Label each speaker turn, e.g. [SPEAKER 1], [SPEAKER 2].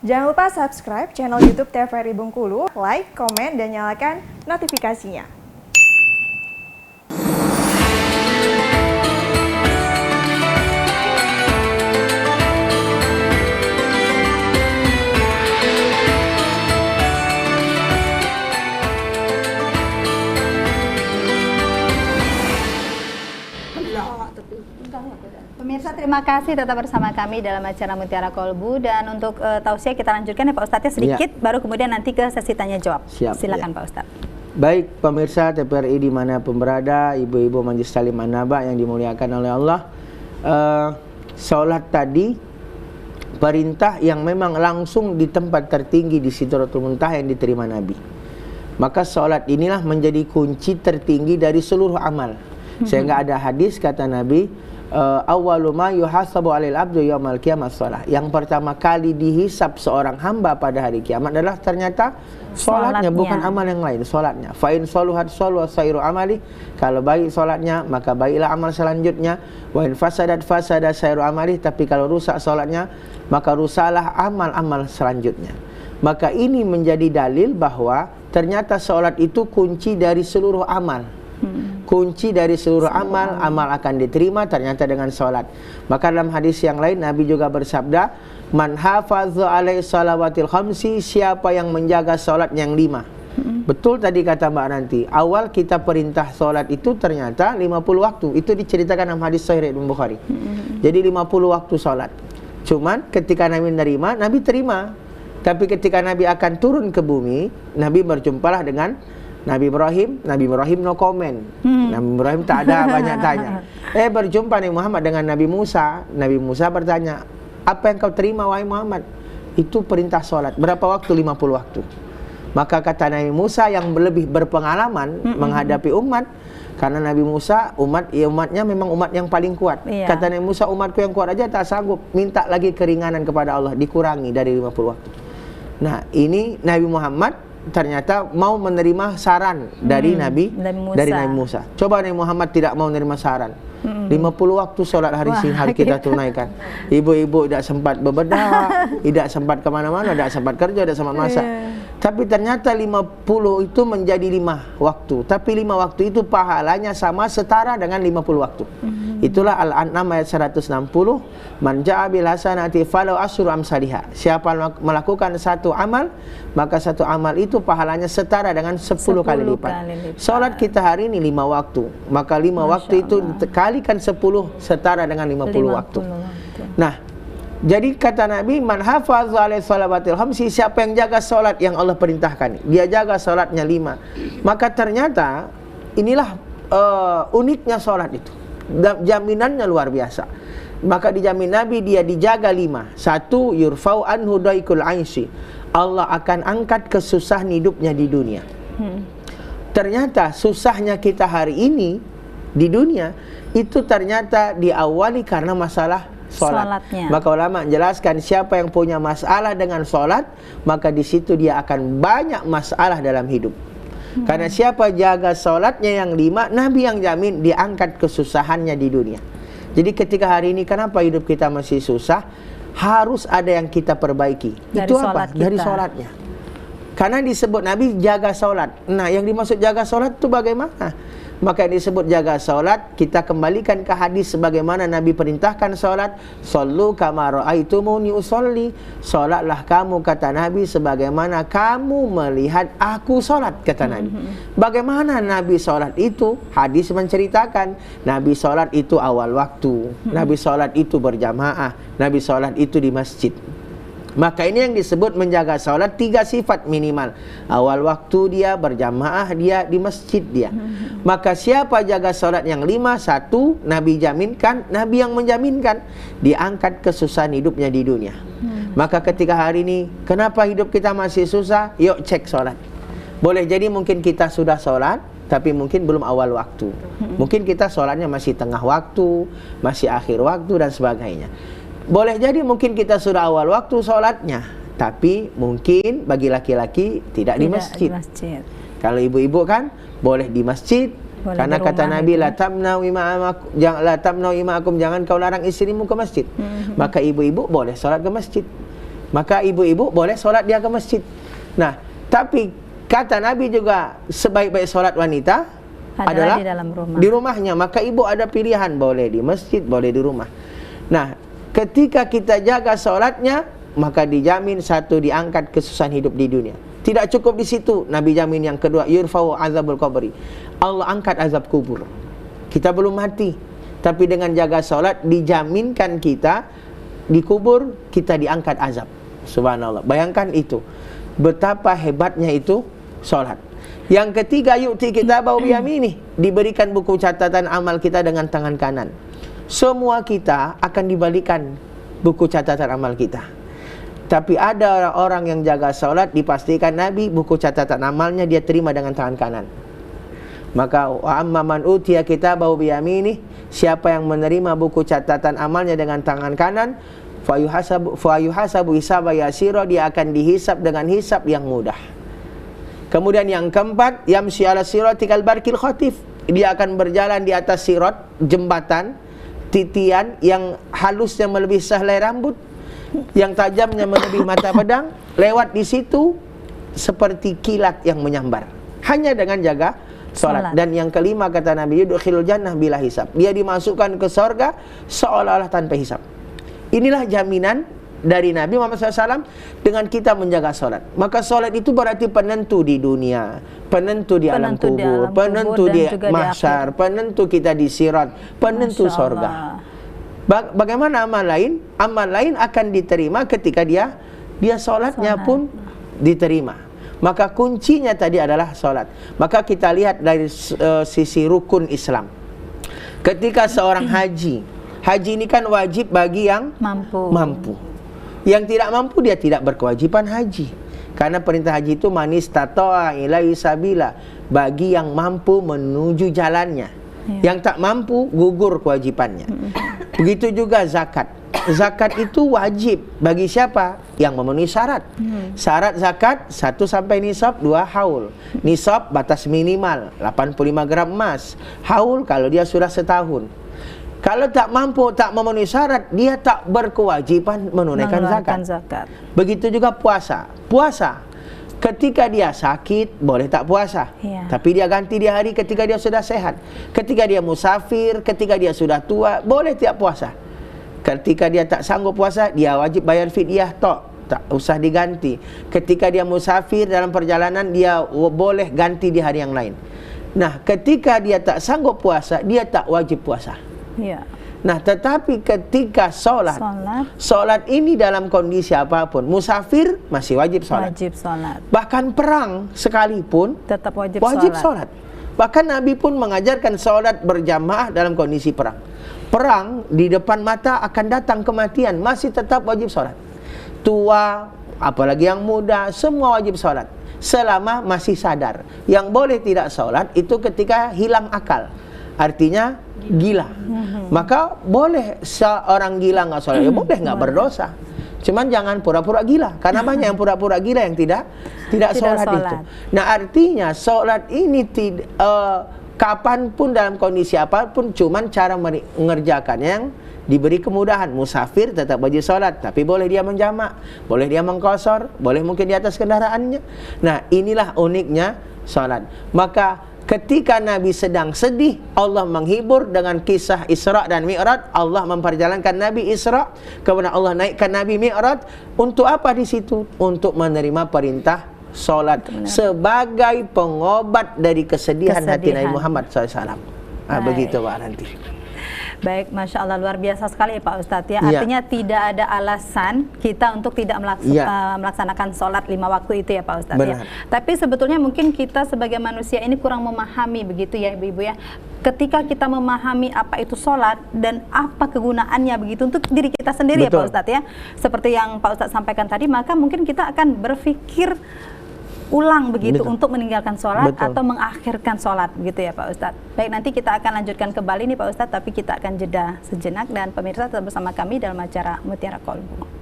[SPEAKER 1] Jangan lupa subscribe channel YouTube TVRI Bengkulu, like, komen, dan nyalakan notifikasinya.
[SPEAKER 2] Pemirsa, terima kasih tetap bersama kami dalam acara Mutiara Kolbu. Dan untuk tausiah kita lanjutkan ya Pak Ustadz ya sedikit, baru kemudian nanti ke sesi tanya jawab. Silakan Pak Ustadz.
[SPEAKER 3] Baik pemirsa TVRI dimanapun berada, ibu-ibu Majelis Talim An-Naba yang dimuliakan oleh Allah, sholat tadi perintah yang memang langsung di tempat tertinggi di Sidratul Muntaha yang diterima Nabi. Maka sholat inilah menjadi kunci tertinggi dari seluruh amal. Sehingga ada hadis kata Nabi, awwalu ma yuhasabu 'alal abdu yaumal qiyamah shalah. Yang pertama kali dihisab seorang hamba pada hari kiamat adalah ternyata salatnya, bukan amal yang lain, salatnya. Fa in shaluhat shalu sairu amali. Kalau baik salatnya, maka baiklah amal selanjutnya. Wa in fasadat fasada sairu amali. Tapi kalau rusak salatnya, maka rusaklah amal-amal selanjutnya. Maka ini menjadi dalil bahwa ternyata salat itu kunci dari seluruh amal. Kunci dari seluruh amal akan diterima ternyata dengan solat. Maka dalam hadis yang lain Nabi juga bersabda, man hafadha alaihi salawatil khamsi, siapa yang menjaga solat yang 5. Betul tadi kata Mbak Nanti, awal kita perintah solat itu ternyata 50 waktu. Itu diceritakan dalam hadis Sahih Ibnu Bukhari. Jadi 50 waktu solat. Cuman ketika Nabi menerima, Nabi terima. Tapi ketika Nabi akan turun ke bumi, Nabi berjumpalah dengan Nabi Ibrahim no comment. Nabi Ibrahim tak ada banyak tanya. Berjumpa Nabi Muhammad dengan Nabi Musa. Nabi Musa bertanya, apa yang kau terima wahai Muhammad? Itu perintah solat. Berapa waktu? 50 waktu. Maka kata Nabi Musa yang lebih berpengalaman menghadapi umat, karena Nabi Musa umatnya memang umat yang paling kuat. Kata Nabi Musa, umatku yang kuat aja tak sanggup, minta lagi keringanan kepada Allah, dikurangi dari 50 waktu. Nah ini Nabi Muhammad ternyata mau menerima saran dari Nabi Musa. Coba Nabi Muhammad tidak mau menerima saran. 50 waktu sholat hari kita tunaikan. Ibu-ibu tidak sempat bebedak, tidak sempat kemana-mana, tidak sempat kerja, tidak sempat masak. Tapi ternyata 50 itu menjadi 5 waktu. Tapi 5 waktu itu pahalanya sama setara dengan 50 waktu. Itulah Al-An'am ayat 160. Man ja'a bil hasanati falau asyru amsalihha. Siapa melakukan satu amal, maka satu amal itu pahalanya setara dengan 10 kali lipat. Salat kita hari ini 5 waktu. Maka 5 waktu itu kalikan 10 setara dengan 50 waktu. Nah, jadi kata Nabi, man hafadha 'alaihi salawatil khamsi, siapa yang jaga salat yang Allah perintahkan, dia jaga salatnya 5. Maka ternyata inilah uniknya salat itu. Jaminannya luar biasa. Maka dijamin Nabi dia dijaga 5. 1, yurfau anhu daikul aisy. Allah akan angkat kesusahan hidupnya di dunia. Ternyata susahnya kita hari ini di dunia itu ternyata diawali karena masalah solatnya. Maka ulama menjelaskan siapa yang punya masalah dengan solat, maka di situ dia akan banyak masalah dalam hidup. Karena siapa jaga solatnya yang 5, Nabi yang jamin diangkat kesusahannya di dunia. Jadi ketika hari ini kenapa hidup kita masih susah, harus ada yang kita perbaiki. Itu apa? Dari solatnya. Karena disebut Nabi jaga solat. Nah yang dimaksud jaga solat itu bagaimana? Maka yang disebut jaga solat, kita kembalikan ke hadis sebagaimana Nabi perintahkan solat. Sallu kama ra'aitumuni usolli. Solatlah kamu, kata Nabi, sebagaimana kamu melihat aku solat, kata Nabi. Bagaimana Nabi solat itu? Hadis menceritakan Nabi solat itu awal waktu, Nabi solat itu berjamaah, Nabi solat itu di masjid. Maka ini yang disebut menjaga salat 3 sifat minimal. Awal waktu dia, berjamaah dia, di masjid dia. Maka siapa jaga salat yang 5, 1, Nabi jaminkan, Nabi yang menjaminkan, diangkat kesusahan hidupnya di dunia. Maka ketika hari ini, kenapa hidup kita masih susah? Yuk cek salat. Boleh jadi mungkin kita sudah salat, tapi mungkin belum awal waktu. Mungkin kita salatnya masih tengah waktu, masih akhir waktu dan sebagainya. Boleh jadi mungkin kita sudah awal waktu sholatnya, tapi mungkin bagi laki-laki tidak di masjid. Kalau ibu-ibu kan boleh di masjid. Boleh. Karena kata Nabi, la tamna'u ima'akum, jangan kau larang istrimu ke masjid. Maka ibu-ibu boleh sholat ke masjid. Maka ibu-ibu boleh sholat dia ke masjid. Nah, tapi kata Nabi juga sebaik-baik sholat wanita adalah
[SPEAKER 2] di dalam rumah.
[SPEAKER 3] Di rumahnya. Maka ibu ada pilihan, boleh di masjid, boleh di rumah. Nah, ketika kita jaga sholatnya, maka dijamin satu, diangkat kesusahan hidup di dunia. Tidak cukup di situ, Nabi jamin yang kedua, yurfa'u azabul qabri. Allah angkat azab kubur. Kita belum mati, tapi dengan jaga sholat dijaminkan kita dikubur, kita diangkat azab. Subhanallah. Bayangkan itu, betapa hebatnya itu sholat. Yang ketiga, yu'ti kitabahu biyaminih, diberikan buku catatan amal kita dengan tangan kanan. Semua kita akan dibalikan buku catatan amal kita. Tapi ada orang yang jaga sholat, dipastikan Nabi buku catatan amalnya dia terima dengan tangan kanan. Maka wa amma man utiya kitabahu biyaminih, siapa yang menerima buku catatan amalnya dengan tangan kanan, fa yuhasabu hisaba yasira, dia akan dihisab dengan hisab yang mudah. Kemudian yang keempat, yamshi ala siratikal barkil khatif, dia akan berjalan di atas sirat, jembatan titian yang halusnya melebihi sehelai rambut, yang tajamnya melebihi mata pedang, lewat di situ seperti kilat yang menyambar, hanya dengan jaga sholat. Dan yang kelima kata Nabi, yudkhilul jannah bila hisab, dia dimasukkan ke surga seolah-olah tanpa hisab. Inilah jaminan dari Nabi Muhammad SAW dengan kita menjaga sholat. Maka sholat itu berarti penentu di dunia, penentu di alam kubur, penentu di mahsyar, penentu kita di sirat, penentu surga. Bagaimana amal lain? Amal lain akan diterima ketika dia sholatnya pun diterima. Maka kuncinya tadi adalah sholat. Maka kita lihat dari sisi rukun Islam. Ketika seorang haji ini kan wajib bagi yang mampu. Yang tidak mampu dia tidak berkewajiban haji. Karena perintah haji itu man istata'a ilaihi sabila, bagi yang mampu menuju jalannya. Yang tak mampu gugur kewajibannya. Begitu juga zakat. Zakat itu wajib bagi siapa? Yang memenuhi syarat. Syarat zakat 1 sampai nisab 2 haul. Nisab batas minimal 85 gram emas. Haul kalau dia sudah setahun. Kalau tak mampu, tak memenuhi syarat, dia tak berkewajiban menunaikan zakat. Begitu juga puasa. Puasa, ketika dia sakit, boleh tak puasa. Tapi dia ganti di hari ketika dia sudah sehat. Ketika dia musafir, ketika dia sudah tua, boleh tidak puasa. Ketika dia tak sanggup puasa, dia wajib bayar fidyah, tak usah diganti. Ketika dia musafir dalam perjalanan, dia boleh ganti di hari yang lain. Nah, ketika dia tak sanggup puasa, dia tak wajib puasa. Nah, tetapi ketika sholat ini dalam kondisi apapun, musafir masih wajib sholat. Bahkan perang sekalipun tetap wajib sholat. Bahkan Nabi pun mengajarkan sholat berjamaah dalam kondisi perang. Perang di depan mata akan datang kematian, masih tetap wajib sholat. Tua, apalagi yang muda, semua wajib sholat selama masih sadar. Yang boleh tidak sholat itu ketika hilang akal, artinya gila. Maka boleh seorang gila nggak sholat, ya boleh, nggak berdosa. Cuman jangan pura-pura gila, karena banyak yang pura-pura gila yang tidak sholat itu. Nah, artinya sholat ini kapanpun dalam kondisi apapun, cuman cara mengerjakannya yang diberi kemudahan. Musafir tetap wajib sholat, tapi boleh dia menjamak, boleh dia mengqashar, boleh mungkin di atas kendaraannya. Nah, inilah uniknya sholat. Maka ketika Nabi sedang sedih, Allah menghibur dengan kisah Isra dan Mi'raj. Allah memperjalankan Nabi Isra, kemudian Allah naikkan Nabi Mi'raj. Untuk apa di situ? Untuk menerima perintah sholat sebagai pengobat dari kesedihan hati Nabi Muhammad SAW. Begitu Pak Ranti.
[SPEAKER 2] Baik, Masya Allah, luar biasa sekali ya Pak Ustadz ya. Artinya tidak ada alasan kita untuk tidak melaksanakan sholat 5 waktu itu ya Pak Ustadz ya. Tapi sebetulnya mungkin kita sebagai manusia ini kurang memahami begitu ya Ibu-Ibu ya. Ketika kita memahami apa itu sholat dan apa kegunaannya begitu untuk diri kita sendiri ya Pak Ustadz ya. Seperti yang Pak Ustadz sampaikan tadi, maka mungkin kita akan berpikir ulang begitu untuk meninggalkan sholat atau mengakhirkan sholat gitu ya Pak Ustadz. Baik, nanti kita akan lanjutkan kembali nih Pak Ustadz, tapi kita akan jeda sejenak dan pemirsa tetap bersama kami dalam acara Mutiara Kolbu.